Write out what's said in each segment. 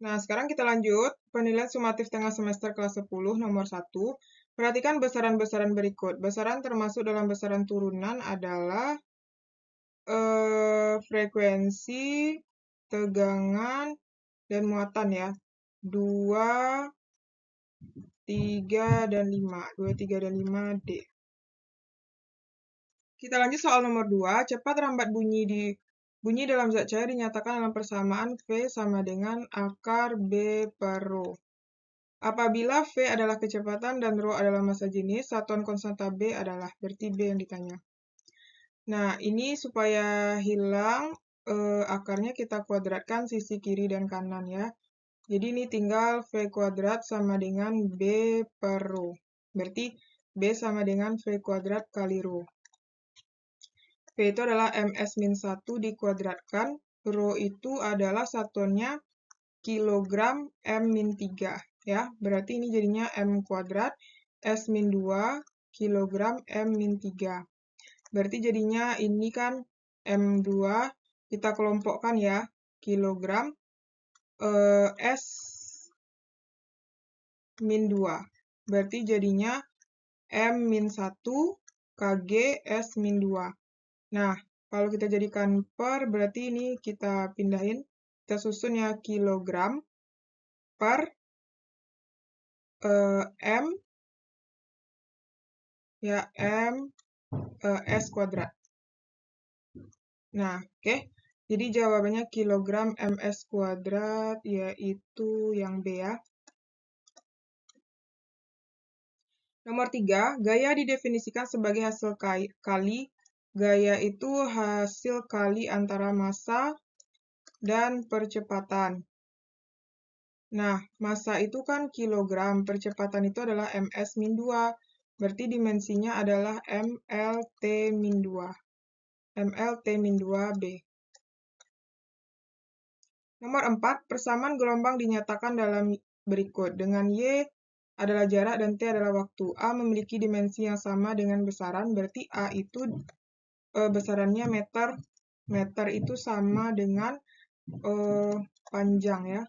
Nah, sekarang kita lanjut. Penilaian sumatif tengah semester kelas 10 nomor 1. Perhatikan besaran-besaran berikut. Besaran termasuk dalam besaran turunan adalah frekuensi, tegangan, dan muatan ya. 2, 3, dan 5. 2, 3, dan 5 D. Kita lanjut soal nomor 2. Cepat rambat bunyi dalam zat cair dinyatakan dalam persamaan V sama dengan akar B per Rho. Apabila V adalah kecepatan dan Rho adalah massa jenis, satuan konstanta B adalah, berarti B yang ditanya. Nah, ini supaya hilang akarnya kita kuadratkan sisi kiri dan kanan ya. Jadi ini tinggal V kuadrat sama dengan B per Rho. Berarti B sama dengan V kuadrat kali Rho. V itu adalah MS-1 dikuadratkan. Rho itu adalah satuannya kilogram M-3. Ya, berarti ini jadinya M kuadrat S-2 kilogram M-3. Berarti jadinya ini kan M2, kita kelompokkan ya, kilogram S-2. Berarti jadinya M-1 Kg S-2. Nah, kalau kita jadikan per, berarti ini kita pindahin, kita susun ya kilogram per M, ya M S kuadrat. Nah, oke. Jadi jawabannya kilogram MS kuadrat, yaitu yang B ya. Nomor 3, gaya didefinisikan sebagai hasil kali. Gaya itu hasil kali antara massa dan percepatan. Nah, massa itu kan kilogram, percepatan itu adalah MS-2. Berarti dimensinya adalah MLT-2. MLT-2B. Nomor 4, persamaan gelombang dinyatakan dalam berikut. Dengan Y adalah jarak dan T adalah waktu. A memiliki dimensi yang sama dengan besaran, berarti A itu besarannya meter. Meter itu sama dengan panjang ya.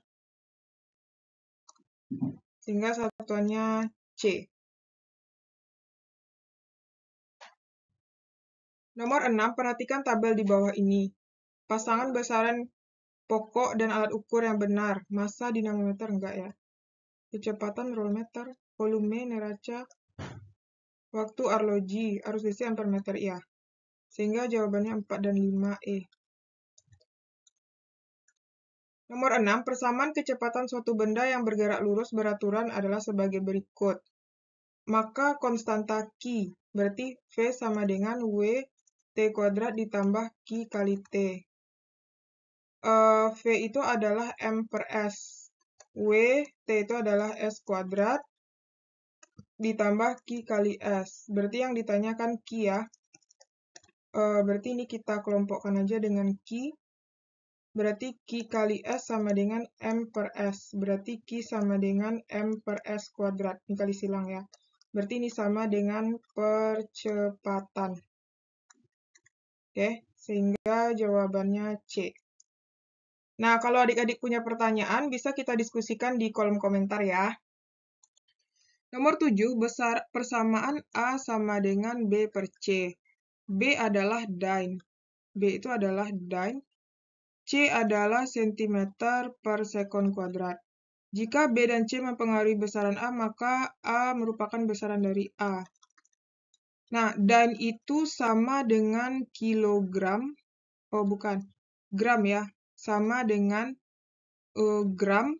Sehingga satuannya C. Nomor 6, perhatikan tabel di bawah ini. Pasangan besaran pokok dan alat ukur yang benar. Massa dinamometer enggak ya. Kecepatan rolmeter, volume neraca, waktu arloji, arus listrik ampere meter ya. Sehingga jawabannya 4 dan 5E. Nomor 6, persamaan kecepatan suatu benda yang bergerak lurus beraturan adalah sebagai berikut. Maka konstanta Q, berarti V sama dengan W T kuadrat ditambah Q kali T. V itu adalah M per S. W, T itu adalah S kuadrat ditambah Q kali S. Berarti yang ditanyakan Q ya. Berarti ini kita kelompokkan aja dengan Q. Berarti Q kali S sama dengan M per S. Berarti Q sama dengan M per S kuadrat. Ini kali silang ya. Berarti ini sama dengan percepatan. Oke, sehingga jawabannya C. Nah, kalau adik-adik punya pertanyaan, bisa kita diskusikan di kolom komentar ya. Nomor 7, persamaan A sama dengan B per C. B adalah dyne. B itu adalah dyne. C adalah cm per sekon kuadrat. Jika B dan C mempengaruhi besaran A, maka A merupakan besaran dari A. Nah, dyne itu sama dengan kilogram. Oh, bukan. Gram ya. Sama dengan gram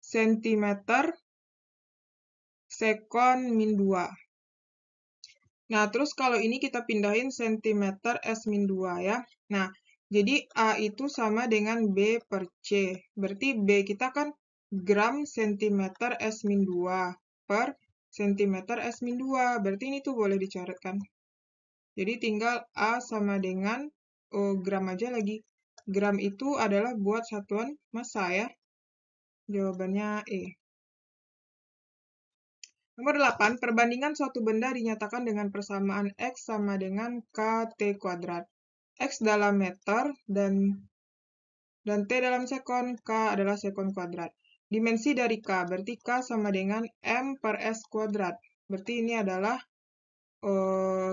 sentimeter sekon min 2. Nah, terus kalau ini kita pindahin sentimeter S min 2 ya. Nah, jadi A itu sama dengan B per C. Berarti B kita kan gram sentimeter S min 2 per sentimeter S min 2. Berarti ini tuh boleh dicoretkan. Jadi tinggal A sama dengan gram aja lagi. Gram itu adalah buat satuan massa ya. Jawabannya E. Nomor 8, perbandingan suatu benda dinyatakan dengan persamaan X sama dengan KT kuadrat. X dalam meter, dan T dalam sekon, K adalah sekon kuadrat. Dimensi dari K, berarti K sama dengan M per S kuadrat. Berarti ini adalah,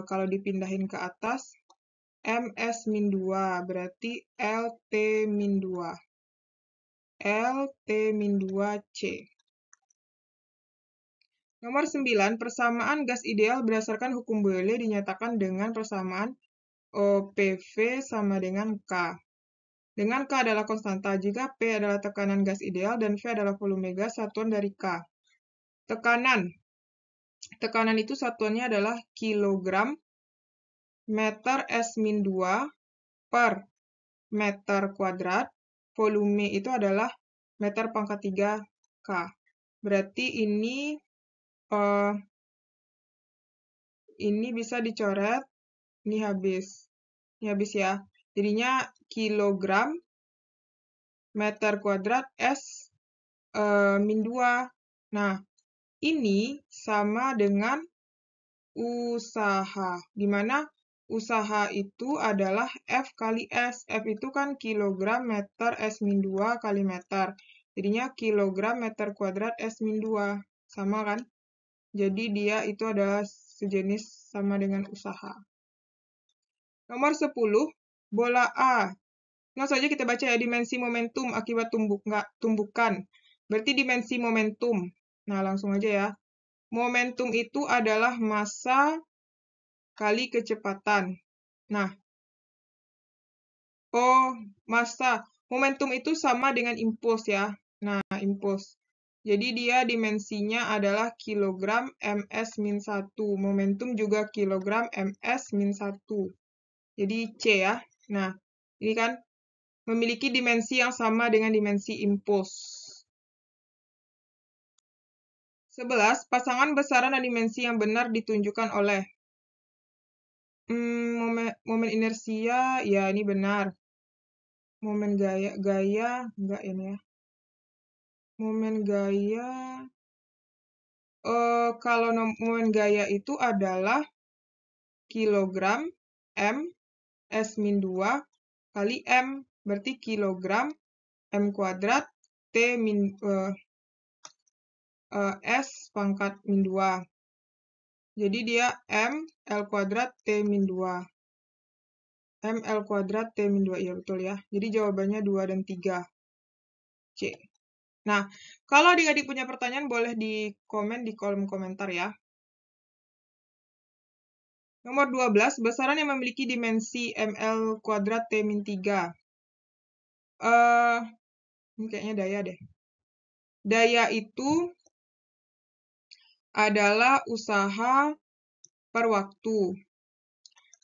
kalau dipindahin ke atas, MS-2, berarti LT-2. LT-2C. Nomor 9, persamaan gas ideal berdasarkan hukum Boyle dinyatakan dengan persamaan PV sama dengan K. Dengan K adalah konstanta jika P adalah tekanan gas ideal dan V adalah volume gas satuan dari K. Tekanan itu satuannya adalah kilogram meter S-2 per meter kuadrat. Volume itu adalah meter pangkat 3 K. Berarti ini bisa dicoret, ini habis ya. Jadinya kilogram meter kuadrat S-2. Nah, ini sama dengan usaha, di mana usaha itu adalah F kali S. F itu kan kilogram meter S-2 kali meter. Jadinya kilogram meter kuadrat S-2. Sama kan? Jadi dia itu adalah sejenis sama dengan usaha. Nomor 10, bola A. Langsung saja kita baca ya, dimensi momentum akibat tumbukan. Berarti dimensi momentum. Nah, langsung aja ya. Momentum itu adalah massa kali kecepatan. Nah, massa. Momentum itu sama dengan impuls ya. Nah, impuls. Jadi dia dimensinya adalah kilogram ms-1. Momentum juga kilogram ms-1. Jadi C ya. Nah, ini kan memiliki dimensi yang sama dengan dimensi impuls. 11. Pasangan besaran dan dimensi yang benar ditunjukkan oleh momen inersia, ya ini benar. Momen gaya enggak ini ya. Momen gaya, kalau momen gaya itu adalah kilogram M S-2 kali M, berarti kilogram M kuadrat T S pangkat min 2. Jadi dia M L kuadrat T min 2. M L kuadrat T min 2, iya betul ya. Jadi jawabannya 2 dan 3. C. Nah, kalau adik-adik punya pertanyaan boleh di komen di kolom komentar ya. Nomor 12, besaran yang memiliki dimensi ML kuadrat T min 3. Ini kayaknya daya deh. Daya itu adalah usaha per waktu.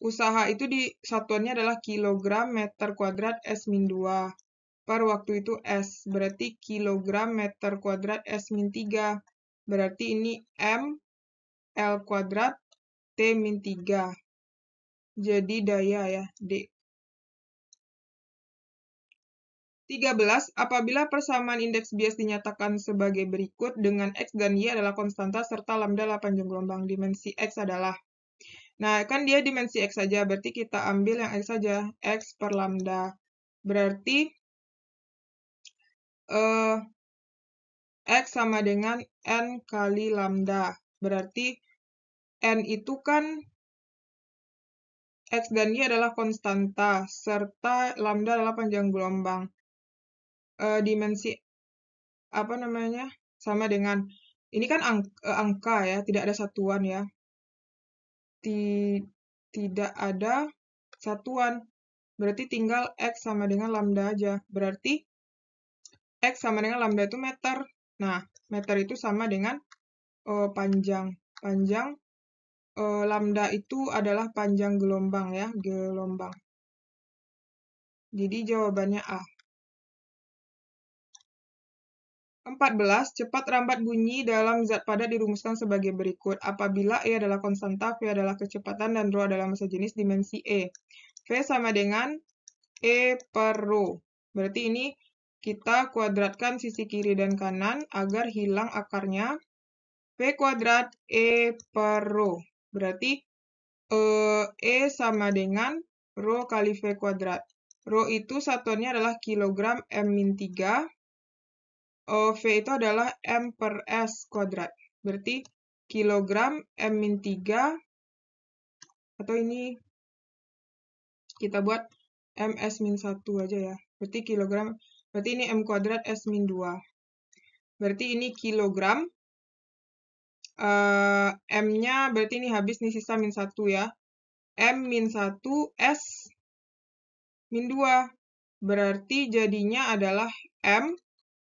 Usaha itu satuannya adalah kilogram meter kuadrat S-2. Per waktu itu S, berarti kilogram meter kuadrat S-3. Berarti ini M L kuadrat T min 3. Jadi daya ya, D. 13. Apabila persamaan indeks bias dinyatakan sebagai berikut dengan X dan Y adalah konstanta serta lambda adalah panjang gelombang. Dimensi X adalah. Nah, kan dia dimensi X saja, berarti kita ambil yang X saja, X per lambda. Berarti X sama dengan N kali lambda. Berarti N itu kan X dan Y adalah konstanta, serta lambda adalah panjang gelombang. Dimensi apa namanya? Sama dengan, ini kan angka ya, tidak ada satuan ya. Tidak ada satuan. Berarti tinggal X sama dengan lambda aja. Berarti X sama dengan lambda itu meter. Nah, meter itu sama dengan panjang. Lambda itu adalah panjang gelombang ya, gelombang. Jadi jawabannya A. 14. Cepat rambat bunyi dalam zat padat dirumuskan sebagai berikut. Apabila E adalah konstanta, V adalah kecepatan, dan ρ adalah massa jenis dimensi E. V sama dengan E per ρ. Berarti ini kita kuadratkan sisi kiri dan kanan agar hilang akarnya. V kuadrat E per ρ. Berarti E sama dengan Rho kali V kuadrat. Rho itu satuannya adalah kilogram M-3. V itu adalah M per S kuadrat. Berarti kilogram M-3, atau ini kita buat MS-1 aja ya. Berarti kilogram, berarti ini M kuadrat S-2. Berarti ini kilogram. M-nya berarti ini habis nih, sisa -1 ya. M-1 S-2. Berarti jadinya adalah M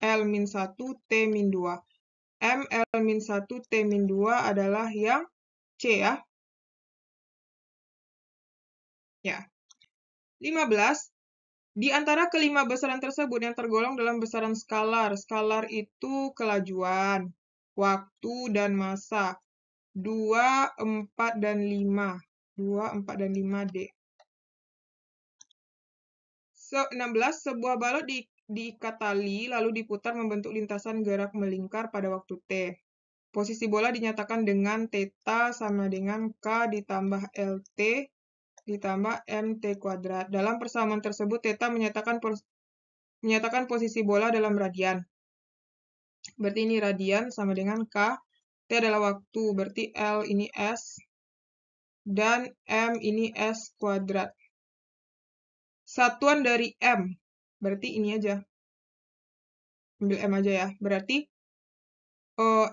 L-1 T-2. M L-1 T-2 adalah yang C ya. Ya. 15. Di antara kelima besaran tersebut yang tergolong dalam besaran skalar. Skalar itu kelajuan, waktu, dan massa. 2, 4, dan 5. 2, 4, dan 5D. 16. Sebuah balok diikat tali, lalu diputar membentuk lintasan gerak melingkar pada waktu T. Posisi bola dinyatakan dengan theta sama dengan K ditambah LT ditambah MT kuadrat. Dalam persamaan tersebut, theta menyatakan posisi bola dalam radian. Berarti ini radian sama dengan K. T adalah waktu, berarti L ini S. Dan M ini S kuadrat. Satuan dari M, berarti ini aja. Ambil M aja ya. Berarti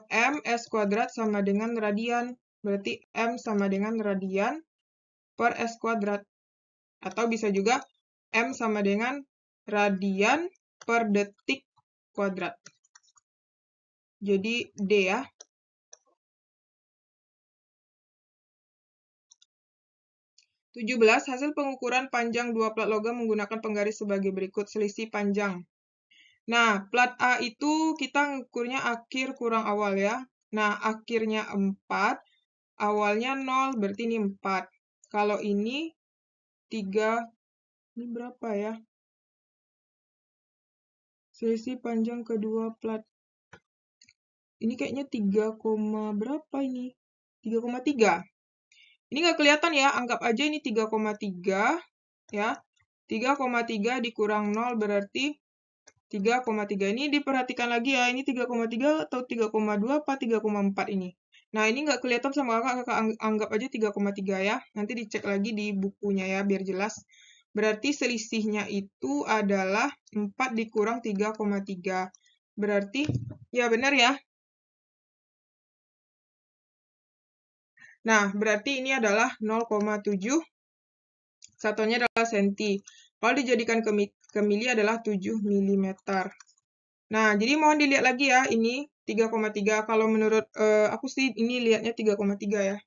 M S kuadrat sama dengan radian. Berarti M sama dengan radian per S kuadrat. Atau bisa juga M sama dengan radian per detik kuadrat. Jadi D ya. Hasil pengukuran panjang dua plat logam menggunakan penggaris sebagai berikut. Selisih panjang. Nah, plat A itu kita ngukurnya akhir kurang awal ya. Nah, akhirnya 4, awalnya 0, berarti ini 4. Kalau ini 3, ini berapa ya? Selisih panjang kedua plat. Ini kayaknya 3, berapa ini? 3,3. Ini nggak kelihatan ya, anggap aja ini 3,3 ya. 3,3 dikurang 0 berarti 3,3. Ini diperhatikan lagi ya, ini 3,3 atau 3,2 apa 3,4 ini. Nah, ini nggak kelihatan sama kakak anggap aja 3,3 ya. Nanti dicek lagi di bukunya ya, biar jelas. Berarti selisihnya itu adalah 4 dikurang 3,3. Berarti, ya benar ya. Nah, berarti ini adalah 0,7. Satuannya adalah senti. Kalau dijadikan ke mili adalah 7 mm. Nah, jadi mohon dilihat lagi ya, ini 3,3. Kalau menurut aku sih ini lihatnya 3,3 ya.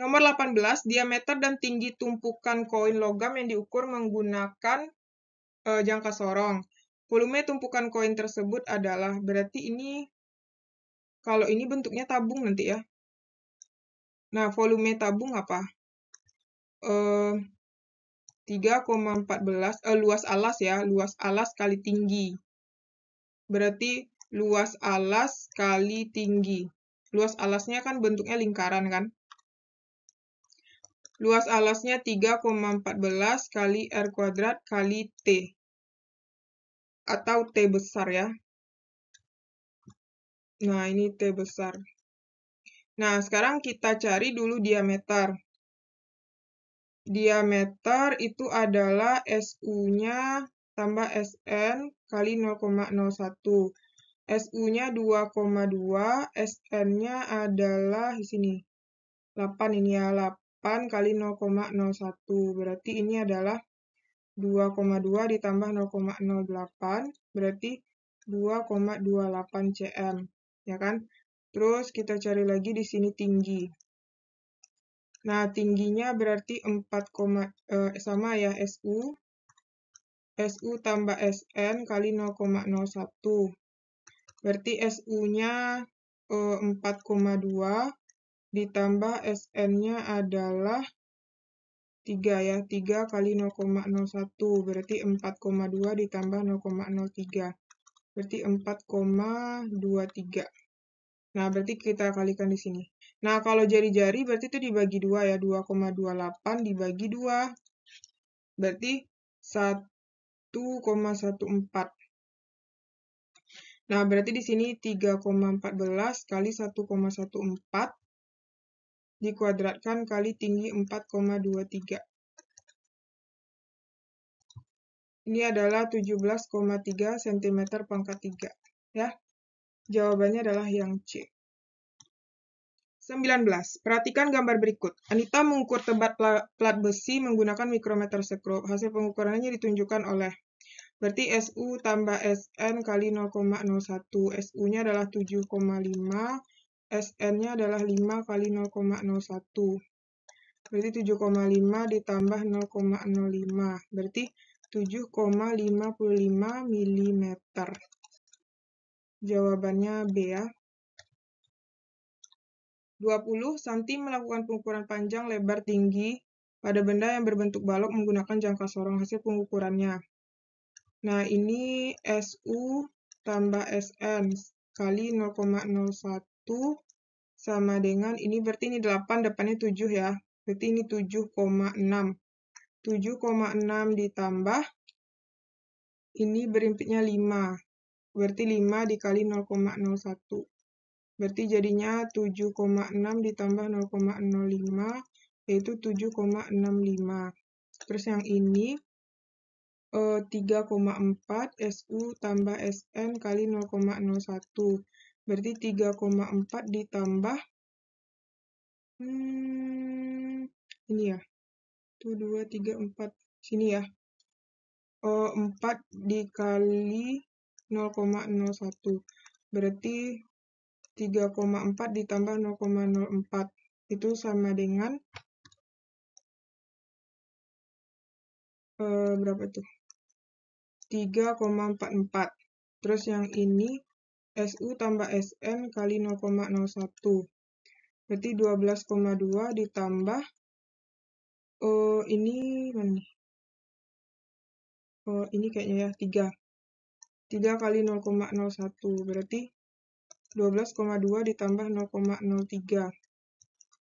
Nomor 18, diameter dan tinggi tumpukan koin logam yang diukur menggunakan jangka sorong. Volume tumpukan koin tersebut adalah, berarti ini, kalau ini bentuknya tabung nanti ya. Nah, volume tabung apa? 3,14, luas alas ya, luas alas kali tinggi. Berarti luas alas kali tinggi. Luas alasnya kan bentuknya lingkaran kan? Luas alasnya 3,14 kali R kuadrat kali T. Atau T besar ya. Nah, ini T besar. Nah, sekarang kita cari dulu diameter. Diameter itu adalah SU-nya tambah SN kali 0,01. SU-nya 2,2, SN-nya adalah di sini. 8 ini ya, 8 kali 0,01. Berarti ini adalah 2,2 ditambah 0,08, berarti 2,28 cm, ya kan? Terus kita cari lagi di sini tinggi. Nah, tingginya berarti 4, sama ya, SU. SU tambah SN kali 0,01. Berarti SU-nya 4,2 ditambah SN-nya adalah 3 ya, 3 kali 0,01, berarti 4,2 ditambah 0,03, berarti 4,23. Nah, berarti kita kalikan di sini. Nah, kalau jari-jari berarti itu dibagi 2 ya, 2,28 dibagi 2. Berarti 1,14. Nah, berarti di sini 3,14 kali 1,14 dikuadratkan kali tinggi 4,23. Ini adalah 17,3 cm pangkat 3. Ya, jawabannya adalah yang C. 19. Perhatikan gambar berikut. Anita mengukur tebat plat besi menggunakan mikrometer sekrup. Hasil pengukurannya ditunjukkan oleh, berarti SU tambah SN kali 0,01. SU-nya adalah 7,5. SN-nya adalah 5 kali 0,01. Berarti 7,5 ditambah 0,05. Berarti 7,55 mm. Jawabannya B ya. 20. Santi melakukan pengukuran panjang, lebar, tinggi pada benda yang berbentuk balok menggunakan jangka sorong. Hasil pengukurannya. Nah, ini SU tambah SN kali 0,01 sama dengan, ini berarti ini 8, depannya 7 ya. Berarti ini 7,6. 7,6 ditambah, ini berimpitnya 5. Berarti 5 dikali 0,01. Berarti jadinya 7,6 ditambah 0,05, yaitu 7,65. Terus yang ini 3,4 SU tambah SN kali 0,01. Berarti 3,4 ditambah, ini ya. 1, 2, 3, 4. Sini ya. 4 dikali 0,01. Berarti 3,4 ditambah 0,04. Itu sama dengan berapa tuh? 3,44. Terus yang ini SU tambah SN kali 0,01. Berarti 12,2 ditambah ini mana nih? Ini kayaknya ya 3. 3 kali 0,01 berarti 12,2 ditambah 0,03.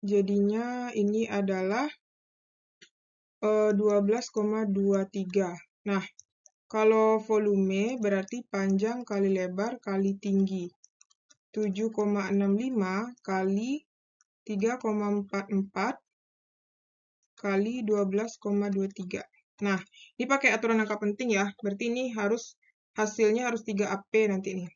Jadinya ini adalah 12,23. Nah, kalau volume berarti panjang kali lebar kali tinggi. 7,65 kali 3,44 kali 12,23. Nah, ini pakai aturan angka penting ya. Berarti ini hasilnya harus 3AP nanti nih.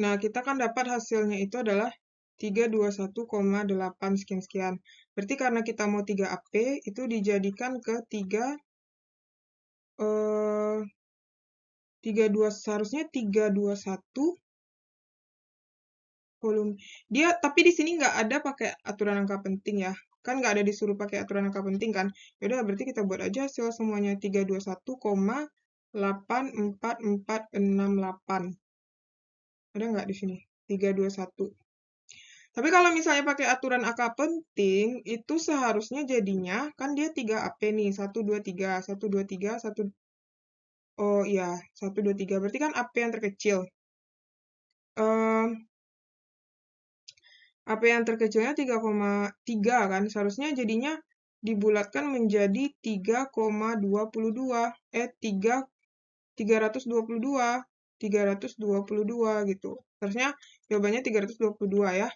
Nah, kita kan dapat hasilnya itu adalah 321,8 sekian-sekian. Berarti karena kita mau 3AP, itu dijadikan ke 32, seharusnya 321 volume. Tapi di sini nggak ada pakai aturan angka penting ya. Kan nggak ada disuruh pakai aturan angka penting kan. Yaudah, berarti kita buat aja hasil semuanya 321,84468. Ada nggak di sini? 321. Tapi kalau misalnya pakai aturan angka penting, itu seharusnya jadinya, kan dia 3AP nih, 1, 2, 3, 1, 2, 3, 1, oh iya, 1, 2, 3, berarti kan AP yang terkecil. AP yang terkecilnya 3,3 kan, seharusnya jadinya dibulatkan menjadi 3,22, 322 gitu. Seharusnya jawabannya 322 ya.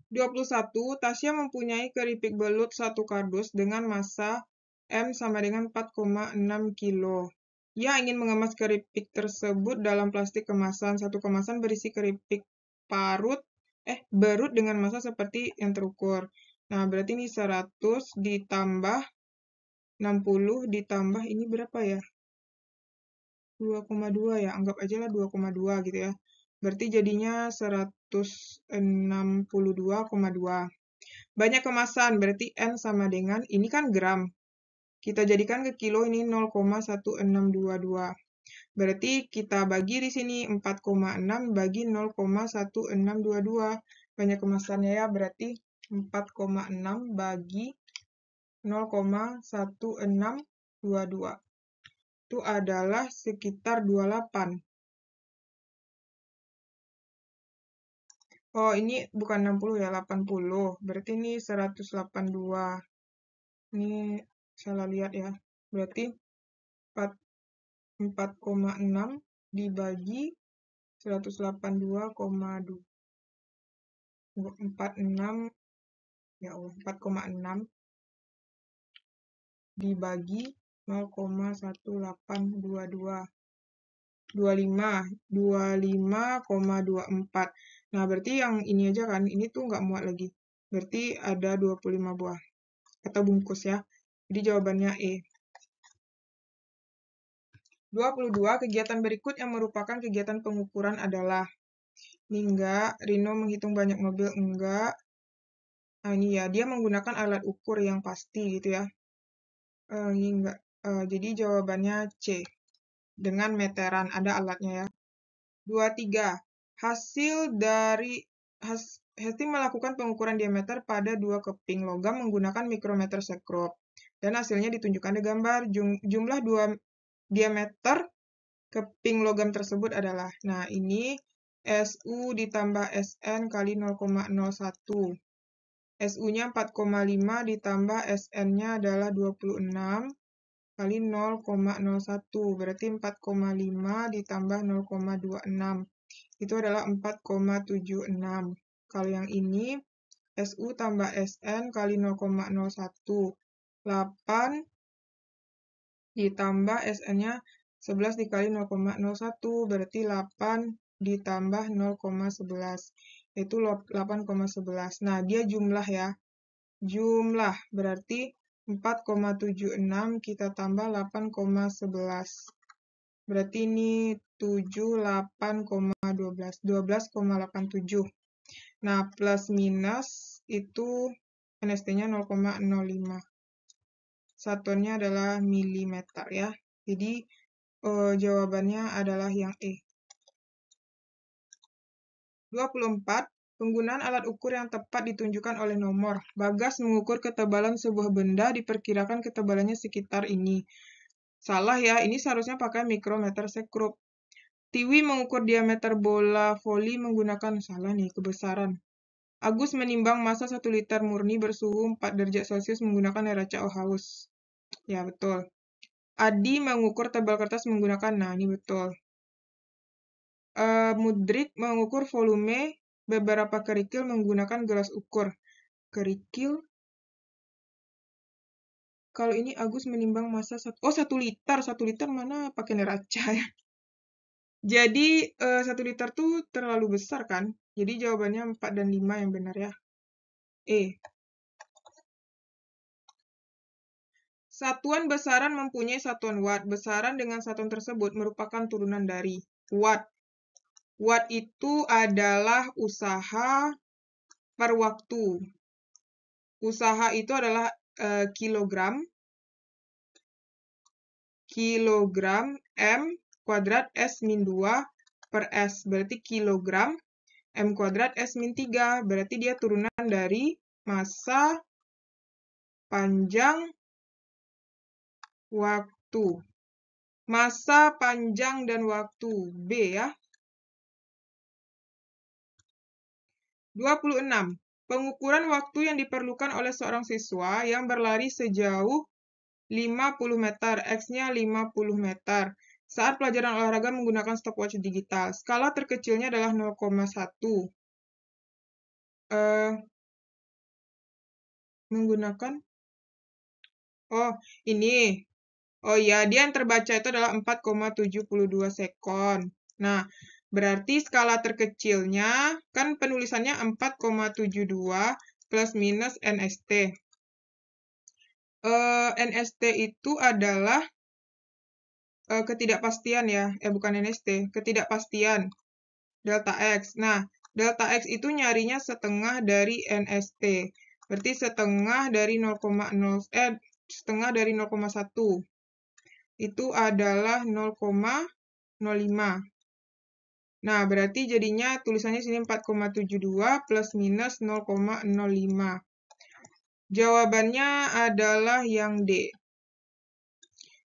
21. Tasya mempunyai keripik belut 1 kardus dengan massa M sama dengan 4,6 kilo. Ia ingin mengemas keripik tersebut dalam plastik kemasan. Satu kemasan berisi keripik berut dengan massa seperti yang terukur. Nah, berarti ini 100 ditambah 60 ditambah ini berapa ya? 2,2 ya, anggap aja lah 2,2 gitu ya. Berarti jadinya 162,2. Banyak kemasan, berarti N sama dengan, ini kan gram. Kita jadikan ke kilo, ini 0,1622. Berarti kita bagi di sini 4,6 bagi 0,1622. Banyak kemasannya ya, berarti 4,6 bagi 0,1622. Itu adalah sekitar 28. Oh, ini bukan 60 ya, 80. Berarti ini 182. Ini salah lihat ya. Berarti 4,6 dibagi 182,46, ya Allah, 4,6 dibagi 0,1822. 25,24. Nah, berarti yang ini aja kan, ini tuh nggak muat lagi. Berarti ada 25 buah. Atau bungkus ya. Jadi jawabannya E. 22. Kegiatan berikut yang merupakan kegiatan pengukuran adalah. Ini enggak. Rino menghitung banyak mobil, enggak. Nah, ini ya. Dia menggunakan alat ukur yang pasti gitu ya. Ini enggak. Jadi jawabannya C. Dengan meteran. Ada alatnya ya. 23. Hasil melakukan pengukuran diameter pada dua keping logam menggunakan mikrometer sekrup. Dan hasilnya ditunjukkan di gambar. Jumlah dua diameter keping logam tersebut adalah. Nah, ini SU ditambah SN kali 0,01. SU-nya 4,5 ditambah SN-nya adalah 26 kali 0,01. Berarti 4,5 ditambah 0,26. Itu adalah 4,76. Kalau yang ini, SU tambah SN kali 0,01. 8 ditambah SN-nya 11 dikali 0,01. Berarti 8 ditambah 0,11. Itu 8,11. Nah, dia jumlah ya. Jumlah berarti 4,76 kita tambah 8,11. Berarti ini 78,12. 12,87. Nah, plus minus itu NST-nya 0,05. Satuannya adalah milimeter ya. Jadi jawabannya adalah yang E. 24. Penggunaan alat ukur yang tepat ditunjukkan oleh nomor. Bagas mengukur ketebalan sebuah benda, diperkirakan ketebalannya sekitar ini. Salah ya, ini seharusnya pakai mikrometer sekrup. Tiwi mengukur diameter bola voli menggunakan, salah nih, kebesaran. Agus menimbang massa 1 liter murni bersuhu 4 derajat Celcius menggunakan neraca Ohaus. Ya, betul. Adi mengukur tebal kertas menggunakan, nah ini betul. Mudrik mengukur volume beberapa kerikil menggunakan gelas ukur. Kerikil? Kalau ini Agus menimbang massa 1 liter. 1 liter mana pakai neraca ya? Jadi 1 liter tuh terlalu besar kan? Jadi jawabannya 4 dan 5 yang benar ya. E. Satuan besaran mempunyai satuan watt. Besaran dengan satuan tersebut merupakan turunan dari watt. Watt itu adalah usaha per waktu. Usaha itu adalah kilogram. Kilogram M kuadrat S min 2 per S. Berarti kilogram M kuadrat S min 3. Berarti dia turunan dari massa panjang waktu. Massa panjang dan waktu. B ya. 26. Pengukuran waktu yang diperlukan oleh seorang siswa yang berlari sejauh 50 meter, X-nya 50 meter. Saat pelajaran olahraga menggunakan stopwatch digital. Skala terkecilnya adalah 0,1. Menggunakan? Oh, ini. Oh iya, dia yang terbaca itu adalah 4,72 sekon. Nah, berarti skala terkecilnya, kan penulisannya 4,72 plus minus NST. NST itu adalah ketidakpastian ya. Bukan NST, ketidakpastian. Delta X. Nah, delta X itu nyarinya setengah dari NST. Berarti setengah dari 0,1. Itu adalah 0,05. Nah, berarti jadinya tulisannya sini 4,72 plus minus 0,05. Jawabannya adalah yang D.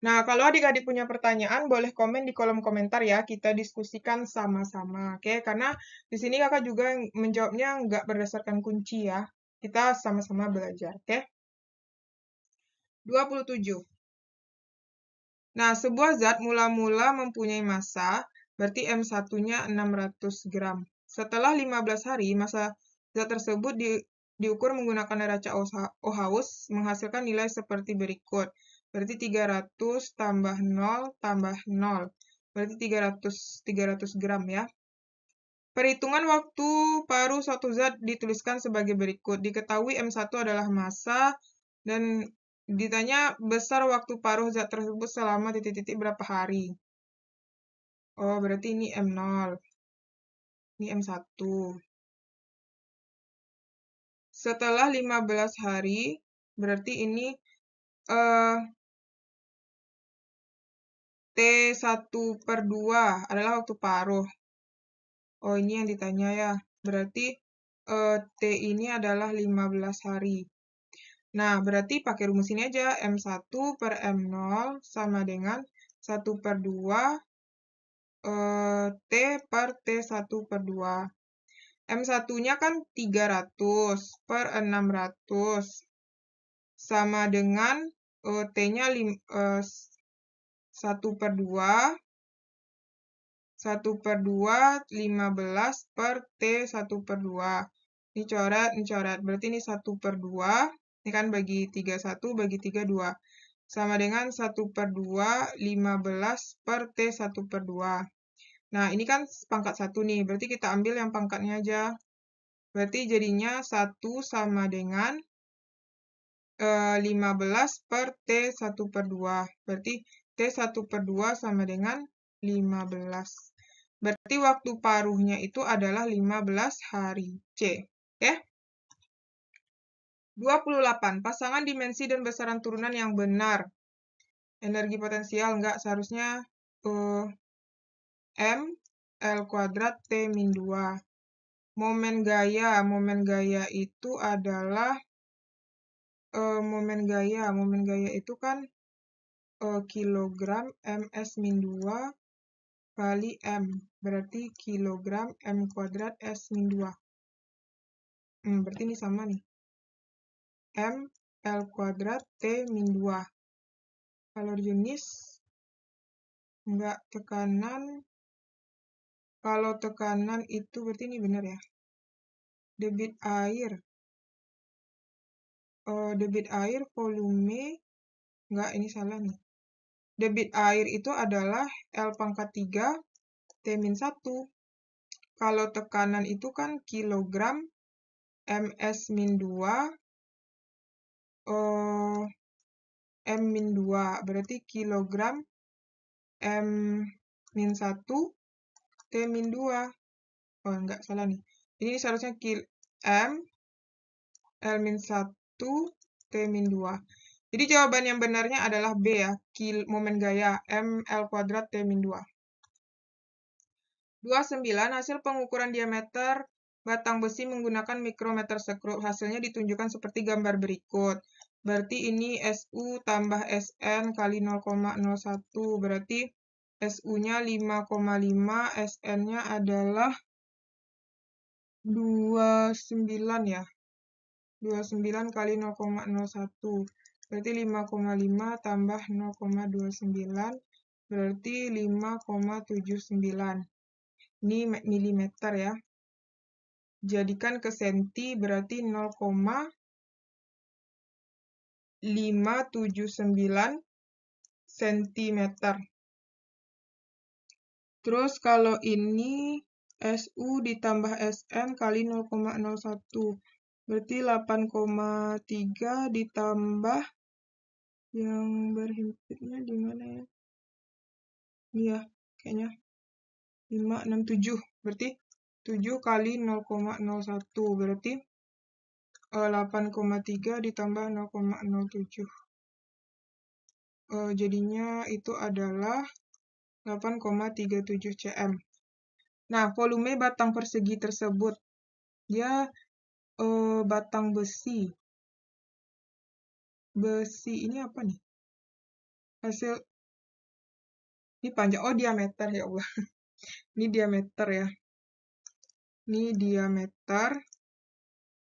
Nah, kalau adik-adik punya pertanyaan, boleh komen di kolom komentar ya, kita diskusikan sama-sama, oke? Karena di sini kakak juga menjawabnya nggak berdasarkan kunci ya, kita sama-sama belajar, oke? 27. Nah, sebuah zat mula-mula mempunyai massa, berarti M1-nya 600 gram. Setelah 15 hari, massa zat tersebut diukur menggunakan neraca Ohaus, menghasilkan nilai seperti berikut. Berarti 300 tambah 0 tambah 0. Berarti 300 gram ya. Perhitungan waktu paruh suatu zat dituliskan sebagai berikut. Diketahui M1 adalah massa dan ditanya besar waktu paruh zat tersebut selama titik-titik berapa hari. Oh, berarti ini M0. Ini M1. Setelah 15 hari, berarti ini T1/2 adalah waktu paruh. Oh, ini yang ditanya ya. Berarti T ini adalah 15 hari. Nah, berarti pakai rumus ini aja. M1/M0 sama dengan 1/2 T per T1/2. M1-nya kan 300 per 600 sama dengan T-nya 1/2 15 per T1/2. Ini coret. Berarti ini 1/2. Ini kan bagi 3, 1, bagi 3, 2. Sama dengan 1/2 15 per T1/2. Nah, ini kan pangkat 1 nih. Berarti kita ambil yang pangkatnya aja. Berarti jadinya 1 sama dengan 15 per T1/2. Berarti T1/2 sama dengan 15. Berarti waktu paruhnya itu adalah 15 hari. C. Oke? 28. Pasangan dimensi dan besaran turunan yang benar. Energi potensial enggak, seharusnya M L kuadrat T min 2. Momen gaya itu adalah momen gaya itu kan kilogram ms min 2 kali m, berarti kilogram m kuadrat s min 2. Berarti ini sama nih, m L kuadrat T min 2. Kalau jenis enggak tekanan, kalau tekanan itu berarti ini benar ya, debit air volume, enggak, ini salah nih. Debit air itu adalah L pangkat 3 T min 1. Kalau tekanan itu kan kilogram ms min 2 M min 2. Berarti kilogram M min 1 T min 2. Oh, enggak, salah nih. Ini seharusnya M L min 1 T min 2. Jadi jawaban yang benarnya adalah B ya, momen gaya M L kuadrat T min 2. 29. Hasil pengukuran diameter batang besi menggunakan mikrometer sekrup. Hasilnya ditunjukkan seperti gambar berikut. Berarti ini SU tambah SN kali 0,01. Berarti SU-nya 5,5, SN-nya adalah 29 ya. 29 kali 0,01. Berarti 5,5 tambah 0,29. Berarti 5,79. Ini milimeter ya. Jadikan ke senti berarti 0,579 cm. Terus kalau ini SU ditambah SN kali 0,01. Berarti 8,3 ditambah yang berhimpitnya di mana ya? Iya, kayaknya 5, 6, 7. Berarti 7 kali 0,01. Berarti 8,3 ditambah 0,07. Jadinya itu adalah 8,37 cm. Nah, volume batang persegi tersebut, dia batang besi. Besi ini apa nih? Ini panjang. Oh, diameter ya Allah. Ini diameter ya. Ini diameter.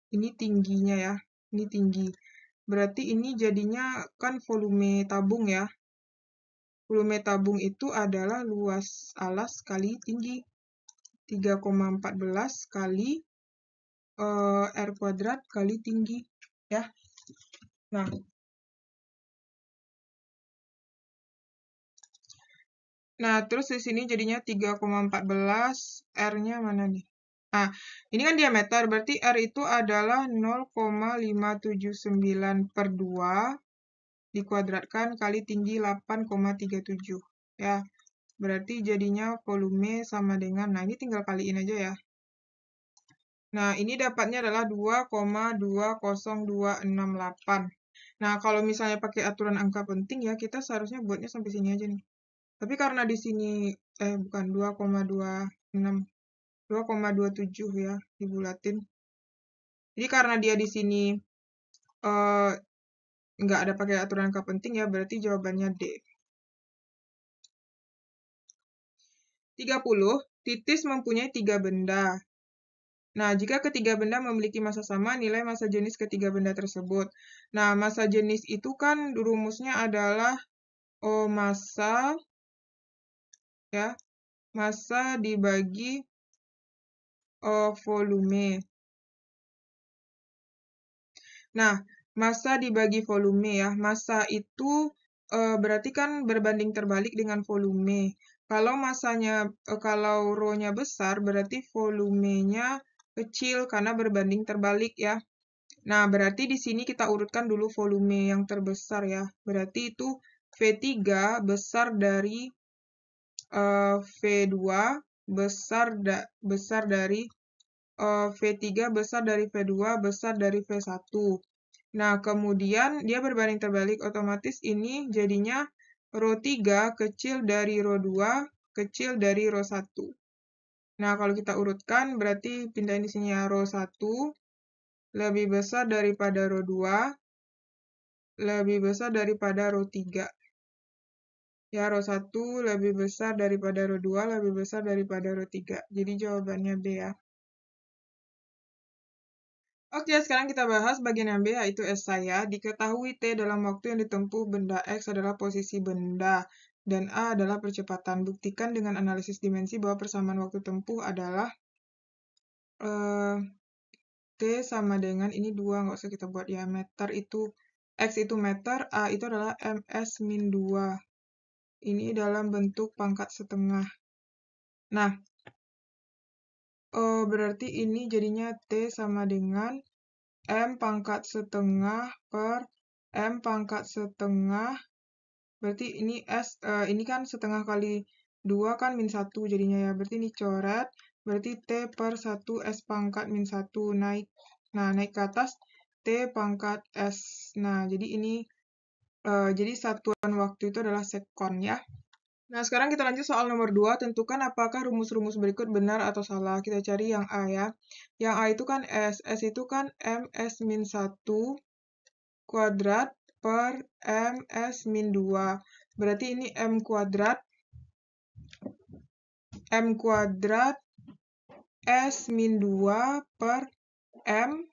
Ini tingginya ya. Ini tinggi. Berarti ini jadinya kan volume tabung ya. Volume tabung itu adalah luas alas kali tinggi. 3,14 kali R kuadrat kali tinggi ya. Nah, terus di sini jadinya 3,14, R-nya mana nih? Nah, ini kan diameter, berarti R itu adalah 0,579 per 2 dikuadratkan kali tinggi 8,37. Ya, berarti jadinya volume sama dengan, nah ini tinggal kaliin aja ya. Nah, ini dapatnya adalah 2,20268. Nah, kalau misalnya pakai aturan angka penting ya, kita seharusnya buatnya sampai sini aja nih. Tapi karena di sini, bukan 2,26, 2,27 ya, dibulatin. Jadi karena dia di sini nggak ada pakai aturan angka penting ya, berarti jawabannya D. 30, Titis mempunyai 3 benda. Nah, jika ketiga benda memiliki massa sama, nilai massa jenis ketiga benda tersebut. Nah, massa jenis itu kan rumusnya adalah massa ya, massa dibagi volume. Nah, massa dibagi volume ya. Massa itu berarti kan berbanding terbalik dengan volume. Kalau massanya, kalau rho-nya besar, berarti volumenya kecil karena berbanding terbalik ya. Nah, berarti di sini kita urutkan dulu volume yang terbesar ya. Berarti itu V3 besar dari V2 besar dari V3 besar dari V2 besar dari V1. Nah, kemudian dia berbanding terbalik, otomatis ini jadinya rho 3 kecil dari rho 2 kecil dari rho 1. Nah, kalau kita urutkan berarti pindahin di sini ya, rho 1 lebih besar daripada rho 2 lebih besar daripada rho 3. Ya, rho 1 lebih besar daripada rho 2 lebih besar daripada rho 3. Jadi jawabannya B ya. Oke, sekarang kita bahas bagian yang B, yaitu S saya. Diketahui T dalam waktu yang ditempuh benda X adalah posisi benda, dan A adalah percepatan. Buktikan dengan analisis dimensi bahwa persamaan waktu tempuh adalah T sama dengan, ini 2, nggak usah kita buat ya, meter itu, X itu meter, A itu adalah ms-2. Ini dalam bentuk pangkat setengah. Nah, berarti ini jadinya T sama dengan M pangkat setengah per M pangkat setengah, berarti ini S, ini kan setengah kali 2 kan min 1 jadinya ya, berarti ini coret, berarti T per 1 S pangkat min 1 naik, nah naik ke atas T pangkat S. Nah, jadi ini, jadi satuan waktu itu adalah sekon ya. Nah, sekarang kita lanjut soal nomor 2. Tentukan apakah rumus-rumus berikut benar atau salah. Kita cari yang A ya. Yang A itu kan S. S itu kan ms-1 kuadrat per ms-2. Berarti ini M kuadrat S-2 per M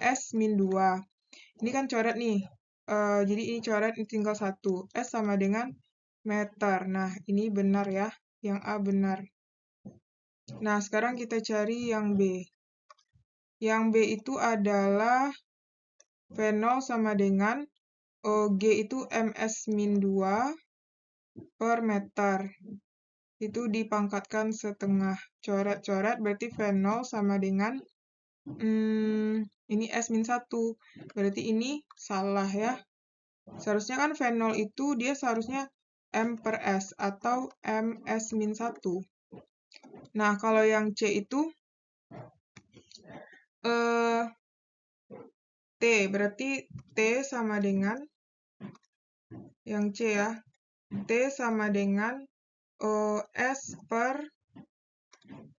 S-2. Ini kan coret nih. Jadi ini coret, ini tinggal 1. S sama dengan meter. Nah, ini benar ya. Yang A benar. Nah, sekarang kita cari yang B. Yang B itu adalah V0 sama dengan G itu ms-2 per meter. Itu dipangkatkan setengah. Coret-coret berarti V0 sama dengan ini S-1. Berarti ini salah ya. Seharusnya kan V0 itu dia seharusnya M per S atau ms-1. Nah, kalau yang C itu T, berarti T sama dengan yang C ya. T sama dengan S per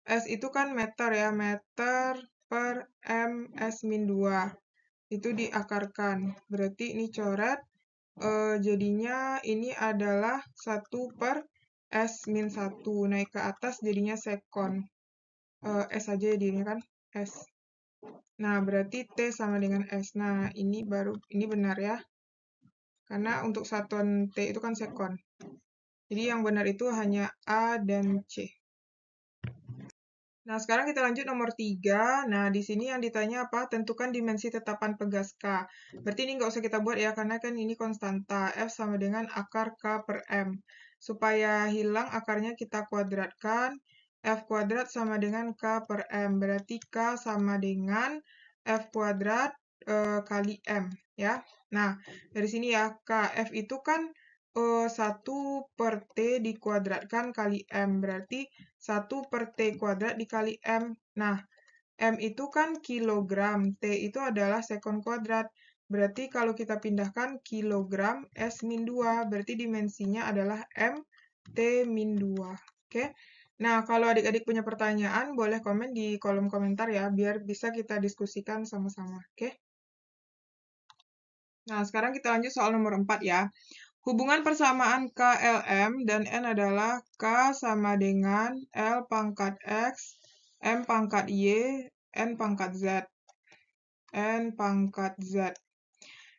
S itu kan meter ya, meter per ms-2. Itu diakarkan. Berarti ini coret, Jadinya ini adalah 1 per S-1. Naik ke atas jadinya sekon. S aja ya ini kan, S. Nah, berarti T sama dengan S. Nah, ini benar ya. Karena untuk satuan T itu kan sekon. Jadi yang benar itu hanya A dan C. Nah, sekarang kita lanjut nomor 3. Nah, di sini yang ditanya apa? Tentukan dimensi tetapan pegas K. Berarti ini nggak usah kita buat ya, karena kan ini konstanta. F sama dengan akar K per M. Supaya hilang akarnya kita kuadratkan. F kuadrat sama dengan K per M. Berarti K sama dengan F kuadrat kali M. Ya. Nah, dari sini ya, K. F itu kan 1 per T dikuadratkan kali M. Berarti 1 per T kuadrat dikali M. Nah, M itu kan kilogram, T itu adalah sekon kuadrat. Berarti kalau kita pindahkan kilogram S-2, berarti dimensinya adalah M T-2. Oke? Nah, kalau adik-adik punya pertanyaan, boleh komen di kolom komentar ya, biar bisa kita diskusikan sama-sama. Oke? Nah, sekarang kita lanjut soal nomor 4 ya. Hubungan persamaan KLM dan N adalah K sama dengan L pangkat X, M pangkat Y, N pangkat Z. N pangkat Z.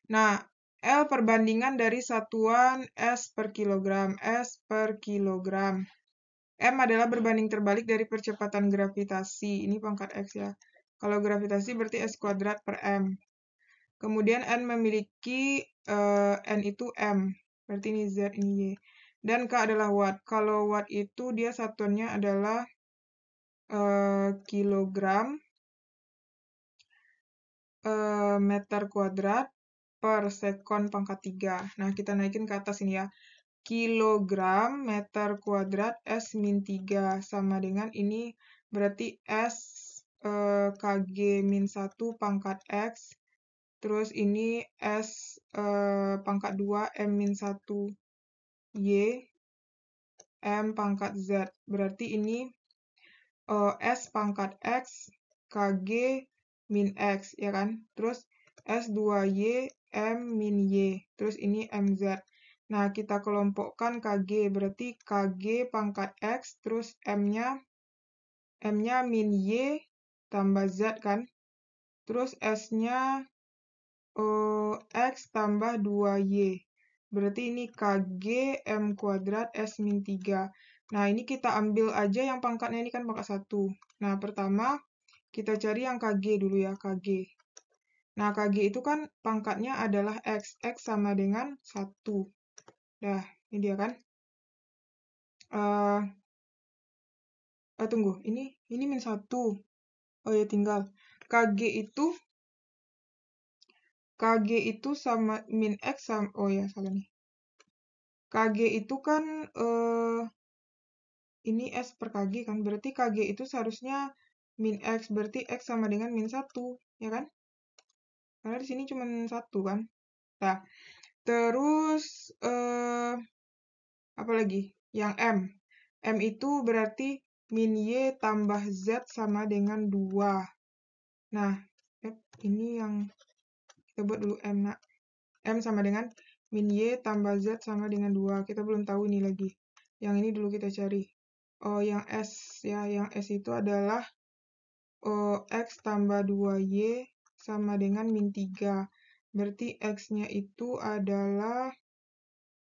Nah, L perbandingan dari satuan S per kilogram, S per kilogram. M adalah berbanding terbalik dari percepatan gravitasi. Ini pangkat X ya. Kalau gravitasi berarti S kuadrat per M. Kemudian N memiliki N itu M. Berarti ini Z, ini Y. Dan K adalah watt. Kalau watt itu dia satuannya adalah kilogram meter kuadrat per sekon pangkat 3. Nah, kita naikin ke atas ini ya. Kilogram meter kuadrat S-3 sama dengan ini berarti S Kg-1 pangkat X. Terus ini S pangkat 2 M-1 Y M pangkat Z. Berarti ini S pangkat X Kg min X, ya kan? Terus S2Y M min Y. Terus ini MZ. Nah, kita kelompokkan Kg. Berarti Kg pangkat X, terus M-nya min Y tambah Z, kan? Terus S-nya X tambah 2Y. Berarti ini Kg M kuadrat S-3. Nah, ini kita ambil aja yang pangkatnya ini kan pangkat 1. Nah, pertama kita cari yang Kg dulu ya, Kg. Nah, Kg itu kan pangkatnya adalah X. X sama dengan 1. Nah, ini dia kan. Tunggu, ini min 1. Oh ya, tinggal. Kg itu sama min X sama, oh ya, salah nih. Kg itu kan ini S per Kg kan, berarti Kg itu seharusnya min X, berarti X sama dengan min 1, ya kan? Karena di sini cuma 1 kan. Nah, terus apa lagi? Yang M. M itu berarti min Y tambah Z sama dengan 2. Nah, ini yang kita buat dulu M, nak. M sama dengan min Y tambah Z sama dengan 2. Kita belum tahu ini lagi. Yang ini dulu kita cari. Oh, yang S ya, yang S itu adalah X tambah 2Y sama dengan min 3. Berarti X-nya itu adalah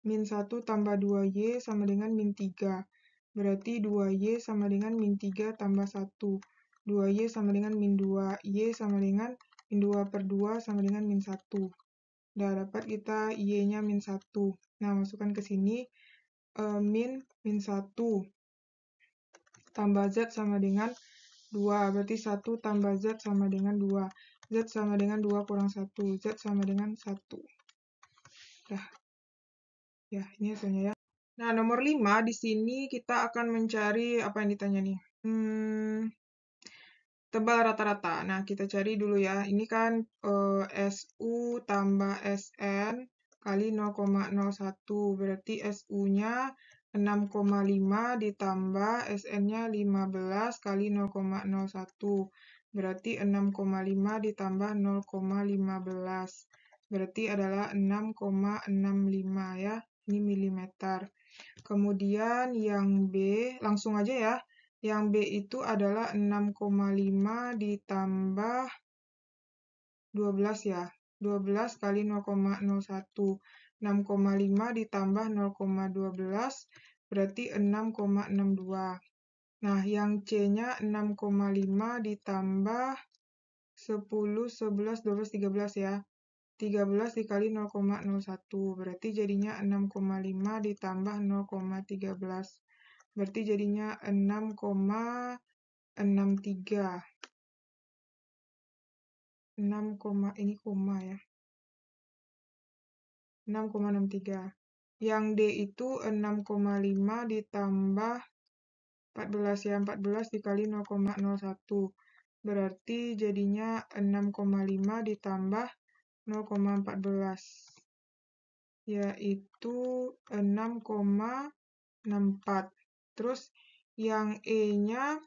min 1 tambah 2Y sama dengan min 3. Berarti 2Y sama dengan min 3 tambah 1. 2Y sama dengan min 2. Y sama dengan min 2 per 2 sama dengan min 1. Udah dapat kita Y-nya min 1. Nah, masukkan ke sini min 1 tambah Z sama dengan 2. Berarti 1 tambah Z sama dengan 2. Z sama dengan 2 kurang 1. Z sama dengan 1. Dah. Ya, ini hasilnya ya. Nah, nomor 5 di sini kita akan mencari apa yang ditanya nih. Tebal rata-rata. Nah, kita cari dulu ya. Ini kan SU tambah SN kali 0,01. Berarti SU-nya 6,5 ditambah SN-nya 15 kali 0,01. Berarti 6,5 ditambah 0,15. berarti adalah 6,65 ya, ini milimeter. Kemudian yang B, langsung aja ya, yang B itu adalah 6,5 ditambah 12 ya, 12 kali 0,01, 6,5 ditambah 0,12 berarti 6,62. Nah, yang C-nya 6,5 ditambah 10, 11, 12, 13 ya. 13 dikali 0,01, berarti jadinya 6,5 ditambah 0,13. Berarti jadinya 6,63. 6, ini koma ya. 6,63. Yang D itu 6,5 ditambah 14 ya, 14 dikali 0,01. Berarti jadinya 6,5 ditambah 0,14. Yaitu 6,64. Terus yang E-nya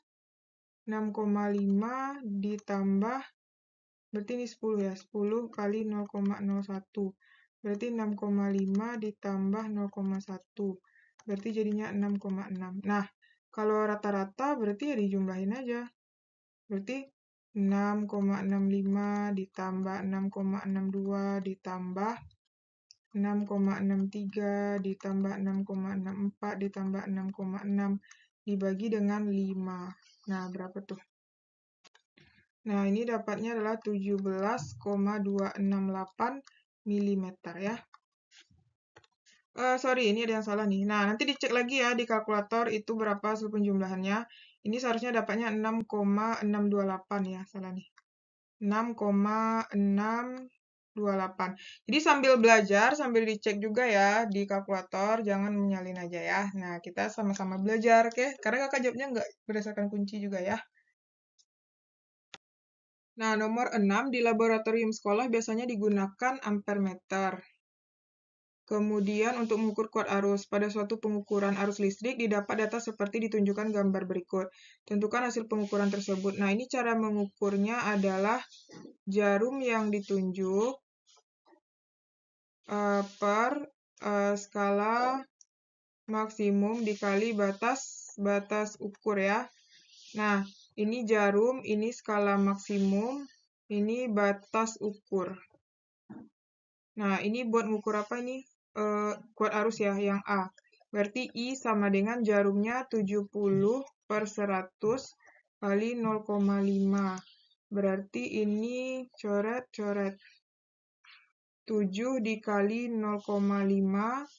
6,5 ditambah, berarti ini 10 ya, 10 kali 0,01. Berarti 6,5 ditambah 0,1. Berarti jadinya 6,6. Nah, kalau rata-rata berarti ya dijumlahin aja. Berarti 6,65 ditambah 6,62 ditambah 6,63 ditambah 6,64 ditambah 6,6 dibagi dengan 5. Nah, berapa tuh? Nah, ini dapatnya adalah 17,268 mm ya. Sorry, ini ada yang salah nih. Nah, nanti dicek lagi ya di kalkulator itu berapa hasil penjumlahannya. Ini seharusnya dapatnya 6,628 ya, salah nih. 6,628. Jadi sambil belajar, sambil dicek juga ya di kalkulator, jangan menyalin aja ya. Nah, kita sama-sama belajar, oke? Karena kakak jawabnya nggak berdasarkan kunci juga ya. Nah, nomor 6, di laboratorium sekolah biasanya digunakan ampere meter. Kemudian untuk mengukur kuat arus, pada suatu pengukuran arus listrik didapat data seperti ditunjukkan gambar berikut. Tentukan hasil pengukuran tersebut. Nah, ini cara mengukurnya adalah jarum yang ditunjuk per skala maksimum dikali batas ukur ya. Nah, ini jarum, ini skala maksimum, ini batas ukur. Nah, ini buat mengukur apa ini? Kuat arus ya, yang A. Berarti I sama dengan jarumnya 70/100 kali 0,5. Berarti ini coret-coret. 7 dikali 0,5,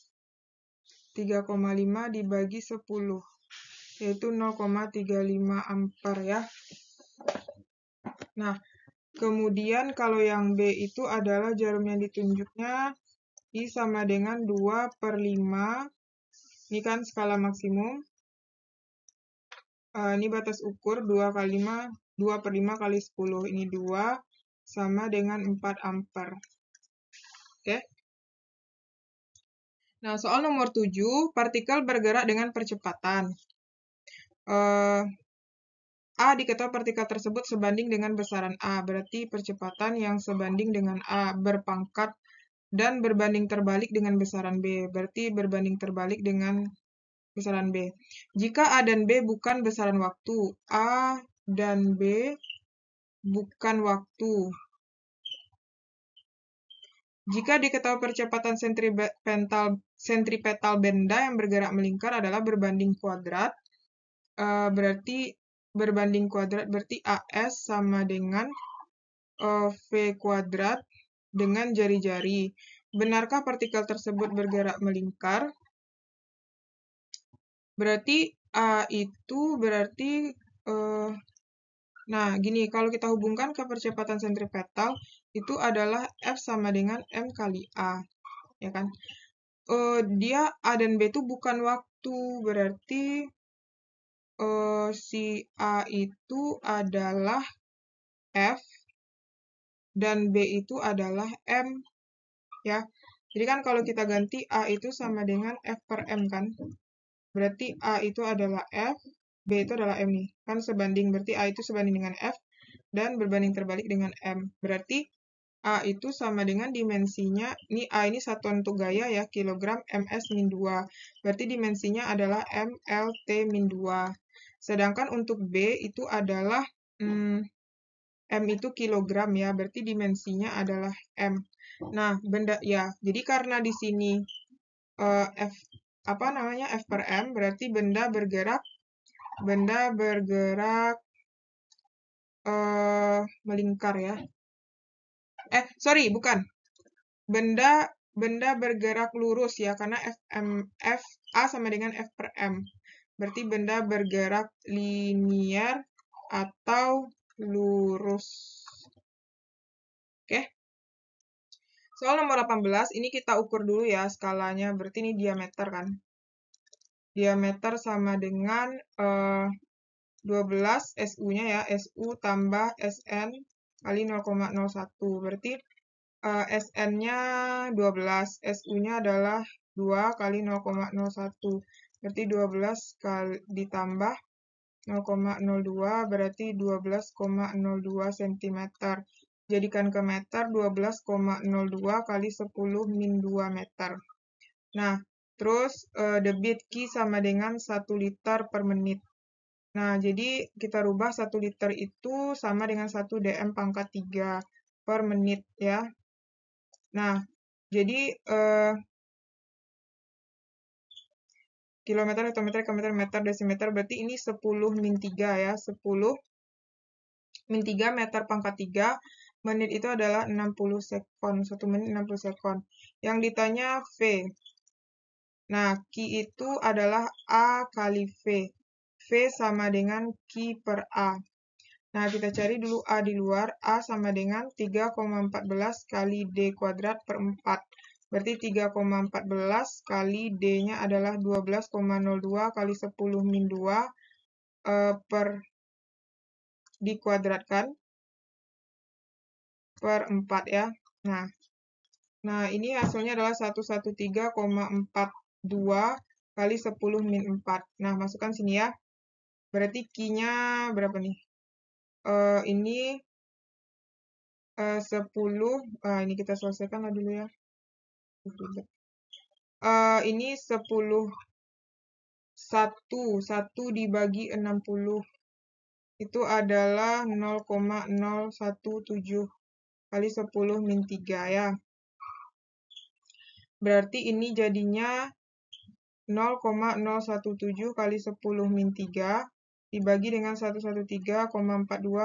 3,5 dibagi 10, yaitu 0,35 ampere ya. Nah, kemudian kalau yang B itu adalah jarum yang ditunjuknya I sama dengan 2/5. Ini kan skala maksimum. Ini batas ukur 2/5 kali 10. Ini 2 sama dengan 4 ampere. Oke. Nah, soal nomor 7, partikel bergerak dengan percepatan. A diketahui partikel tersebut sebanding dengan besaran A, berarti percepatan yang sebanding dengan A berpangkat dan berbanding terbalik dengan besaran B, berarti berbanding terbalik dengan besaran B. Jika A dan B bukan besaran waktu, A dan B bukan waktu. Jika diketahui percepatan sentripetal benda yang bergerak melingkar adalah berbanding kuadrat, berarti berbanding kuadrat berarti AS sama dengan V kuadrat dengan jari-jari. Benarkah partikel tersebut bergerak melingkar? Berarti A itu berarti nah, gini, kalau kita hubungkan ke percepatan sentripetal, itu adalah F sama dengan M kali A, ya kan? Dia A dan B itu bukan waktu, berarti si A itu adalah F, dan B itu adalah M, ya. Jadi kan kalau kita ganti A itu sama dengan F per M kan? Berarti A itu adalah F, B itu adalah M nih. Kan sebanding, berarti A itu sebanding dengan F, dan berbanding terbalik dengan M. Berarti A itu sama dengan dimensinya, ini A ini satuan untuk gaya ya, kilogram ms-2. Berarti dimensinya adalah mLt-2. Sedangkan untuk B itu adalah M itu kilogram ya, berarti dimensinya adalah M. Nah, benda ya, jadi karena di sini F F per M berarti benda bergerak melingkar ya. Sorry, bukan. Benda bergerak lurus ya, karena F A sama dengan F per M. Berarti benda bergerak linier atau lurus. Oke. Soal nomor 18, ini kita ukur dulu ya skalanya. Berarti ini diameter kan. Diameter sama dengan 12 SU-nya ya, SU tambah SN kali 0,01. Berarti SN-nya 12, SU-nya adalah 2 kali 0,01. Berarti 12 kali ditambah 0,02 berarti 12,02 cm. Jadikan ke meter 12,02 kali 10 min 2 meter. Nah, terus debit Q sama dengan 1 liter per menit. Nah, jadi kita rubah 1 liter itu sama dengan 1 dm pangkat 3 per menit ya. Nah, jadi kilometer, hektometer, kilometer, meter, desimeter, berarti ini 10 min 3 ya. 10 min 3 meter pangkat 3, menit itu adalah 60 sekon. 1 menit 60 sekon. Yang ditanya V. Nah, Q itu adalah A kali V. V sama dengan Q per A. Nah, kita cari dulu A di luar. A sama dengan 3,14 kali D kuadrat per 4. Berarti 3,14 kali D-nya adalah 12,02 kali 10 min 2 per dikuadratkan per 4 ya. Nah, ini hasilnya adalah 113,42 kali 10 min 4. Nah, masukkan sini ya. Berarti Q-nya berapa nih? Ini 10, ini kita selesaikan lah dulu ya. Ini 10, 1 dibagi 60. Itu adalah 0,017 kali 10 min 3 ya. Berarti ini jadinya 0,017 kali 10 min 3 dibagi dengan 113,42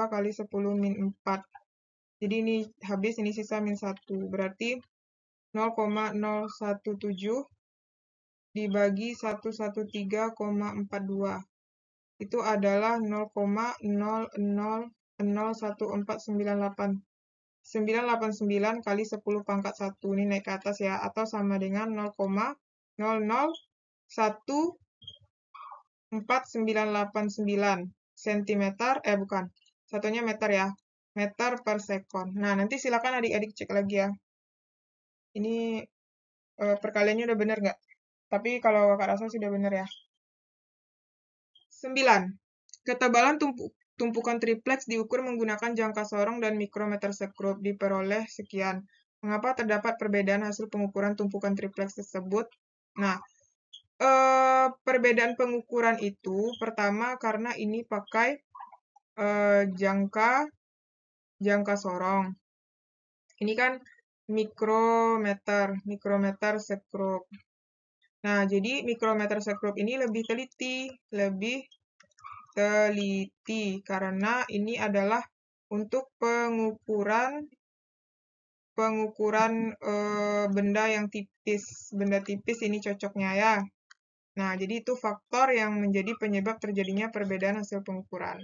kali 10 min 4. Jadi ini habis, ini sisa min 1. Berarti 0,017 dibagi 113,42. Itu adalah 0,001498. 989 kali 10 pangkat 1. Ini naik ke atas ya. Atau sama dengan 0,001489 cm. Bukan. Satunya meter ya. Meter per sekon. Nah, nanti silakan adik-adik cek lagi ya. Ini perkaliannya udah bener nggak? Tapi kalau kakak rasa sudah bener ya. 9. Ketebalan tumpukan triplex diukur menggunakan jangka sorong dan mikrometer sekrup diperoleh sekian. Mengapa terdapat perbedaan hasil pengukuran tumpukan triplex tersebut? Nah, perbedaan pengukuran itu pertama karena ini pakai jangka sorong. Ini kan mikrometer sekrup. Nah, jadi mikrometer sekrup ini lebih teliti karena ini adalah untuk pengukuran benda yang tipis. Benda tipis ini cocoknya ya. Nah, jadi itu faktor yang menjadi penyebab terjadinya perbedaan hasil pengukuran.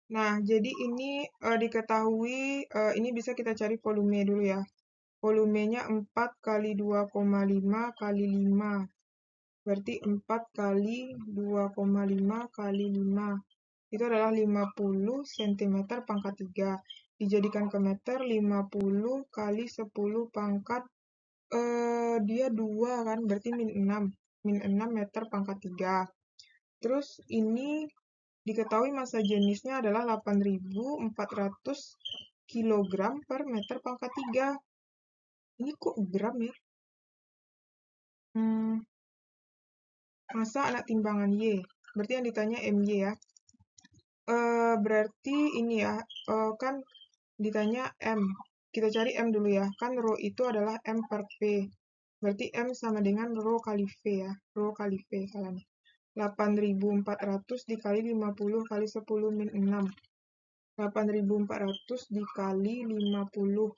Nah, jadi ini diketahui, ini bisa kita cari volume dulu ya. Volumenya 4 kali 2,5 kali 5. Berarti 4 kali 2,5 kali 5. Itu adalah 50 cm pangkat 3. Dijadikan ke meter 50 kali 10 pangkat dia 2 kan, berarti min 6. Min 6 meter pangkat 3. Terus ini diketahui massa jenisnya adalah 8.400 kilogram per meter pangkat 3. Ini kok gram ya? Masa anak timbangan Y? Berarti yang ditanya MY ya. Berarti ini ya, kan ditanya M. Kita cari M dulu ya. Kan rho itu adalah M per P. Berarti M sama dengan rho kali V ya. Rho kali V, salah nih. 8.400 dikali 50 kali 10 min 6. 8.400 dikali 50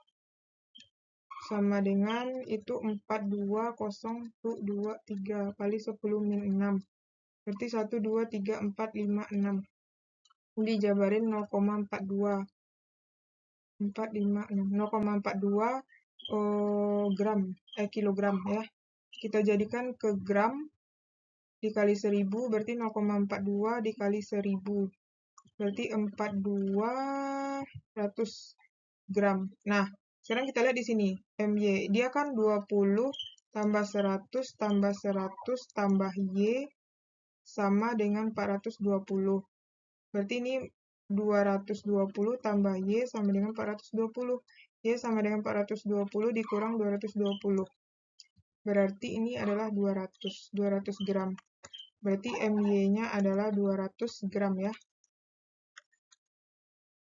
sama dengan itu 42023 kali 10 min 6. Berarti 1, 2, 3, 4, 5, 6. Dijabarin 0,42. 4, 5, 6. 0,42 gram, kilogram ya. Kita jadikan ke gram dikali 1000, berarti 0,42 dikali 1000. Berarti 4200 gram. Nah, sekarang kita lihat di sini, MY. Dia kan 20 tambah 100 tambah 100 tambah Y sama dengan 420. Berarti ini 220 tambah Y sama dengan 420. Y sama dengan 420 dikurang 220. Berarti ini adalah 200 gram. Berarti MY-nya adalah 200 gram ya.